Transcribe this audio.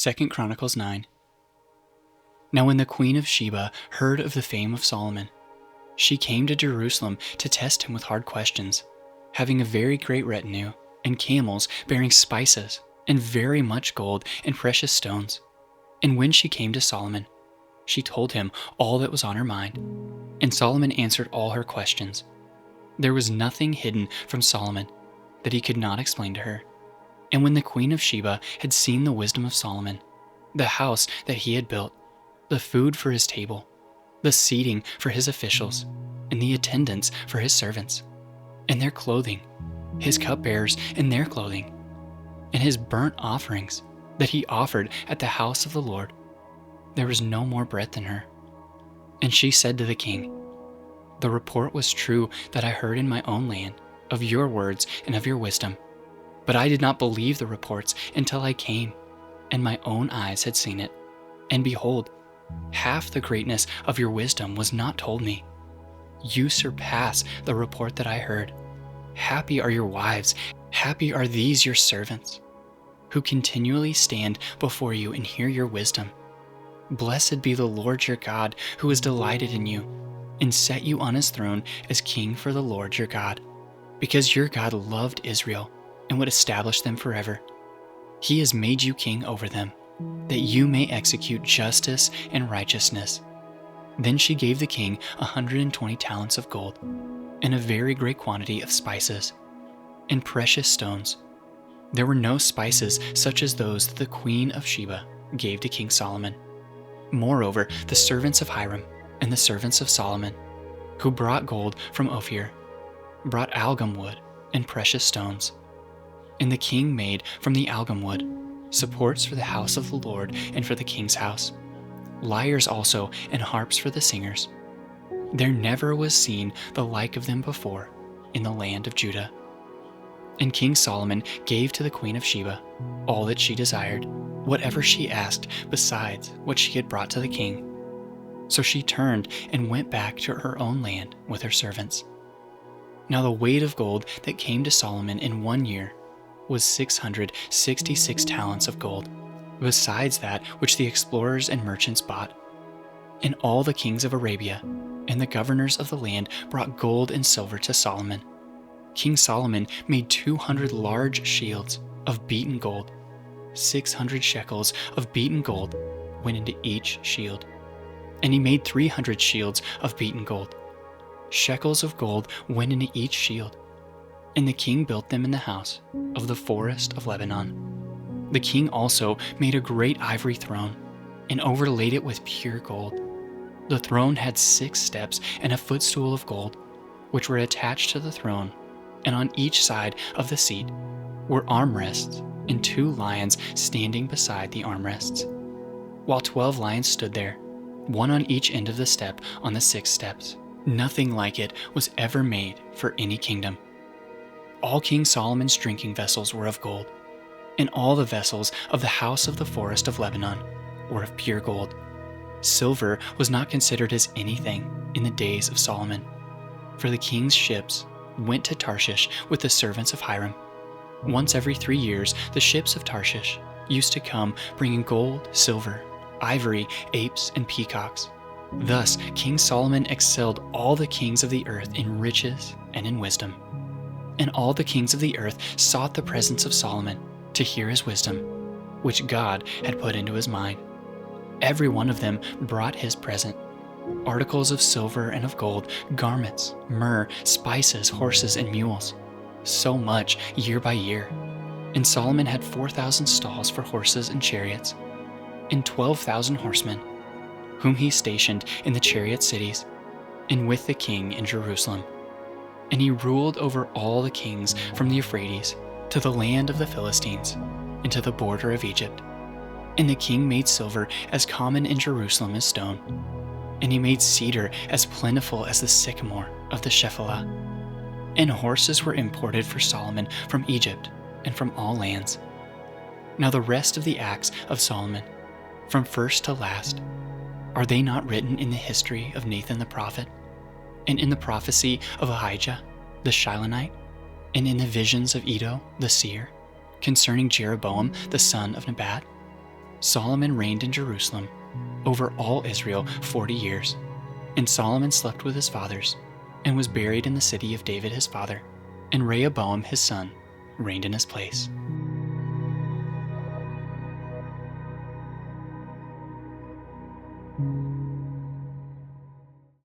2 Chronicles 9. Now when the Queen of Sheba heard of the fame of Solomon, she came to Jerusalem to test him with hard questions, having a very great retinue, and camels bearing spices, and very much gold and precious stones. And when she came to Solomon, she told him all that was on her mind. And Solomon answered all her questions. There was nothing hidden from Solomon that he could not explain to her. And when the Queen of Sheba had seen the wisdom of Solomon, the house that he had built, the food for his table, the seating for his officials, and the attendants for his servants, and their clothing, his cupbearers and their clothing, and his burnt offerings that he offered at the house of the Lord, there was no more breadth in her. And she said to the king, "The report was true that I heard in my own land of your words and of your wisdom, but I did not believe the reports until I came, and my own eyes had seen it. And behold, half the greatness of your wisdom was not told me. You surpass the report that I heard. Happy are your wives, happy are these your servants, who continually stand before you and hear your wisdom. Blessed be the Lord your God, who has delighted in you, and set you on his throne as king for the Lord your God, because your God loved Israel and would establish them forever. He has made you king over them, that you may execute justice and righteousness." Then she gave the king 120 talents of gold, and a very great quantity of spices, and precious stones. There were no spices such as those that the Queen of Sheba gave to King Solomon. Moreover, the servants of Hiram and the servants of Solomon, who brought gold from Ophir, brought algum wood and precious stones. And the king made from the algum wood supports for the house of the Lord and for the king's house, lyres also and harps for the singers. There never was seen the like of them before in the land of Judah. And King Solomon gave to the Queen of Sheba all that she desired, whatever she asked besides what she had brought to the king. So she turned and went back to her own land with her servants. Now the weight of gold that came to Solomon in 1 year was 666 talents of gold, besides that which the explorers and merchants bought. And all the kings of Arabia and the governors of the land brought gold and silver to Solomon. King Solomon made 200 large shields of beaten gold. 600 shekels of beaten gold went into each shield. And he made 300 shields of beaten gold. Shekels of gold went into each shield. And the king built them in the house of the forest of Lebanon. The king also made a great ivory throne and overlaid it with pure gold. The throne had 6 steps and a footstool of gold, which were attached to the throne, and on each side of the seat were armrests and 2 lions standing beside the armrests, while 12 lions stood there, one on each end of the step on the 6 steps. Nothing like it was ever made for any kingdom. All King Solomon's drinking vessels were of gold, and all the vessels of the house of the forest of Lebanon were of pure gold. Silver was not considered as anything in the days of Solomon, for the king's ships went to Tarshish with the servants of Hiram. Once every 3 years, the ships of Tarshish used to come bringing gold, silver, ivory, apes, and peacocks. Thus King Solomon excelled all the kings of the earth in riches and in wisdom. And all the kings of the earth sought the presence of Solomon to hear his wisdom, which God had put into his mind. Every one of them brought his present: articles of silver and of gold, garments, myrrh, spices, horses, and mules, so much year by year. And Solomon had 4,000 stalls for horses and chariots, and 12,000 horsemen, whom he stationed in the chariot cities, and with the king in Jerusalem. And he ruled over all the kings from the Euphrates to the land of the Philistines and to the border of Egypt. And the king made silver as common in Jerusalem as stone, and he made cedar as plentiful as the sycamore of the Shephelah. And horses were imported for Solomon from Egypt and from all lands. Now the rest of the acts of Solomon, from first to last, are they not written in the history of Nathan the prophet, and in the prophecy of Ahijah the Shilonite, and in the visions of Iddo the seer, concerning Jeroboam the son of Nebat? Solomon reigned in Jerusalem over all Israel 40 years. And Solomon slept with his fathers, and was buried in the city of David his father, and Rehoboam his son reigned in his place.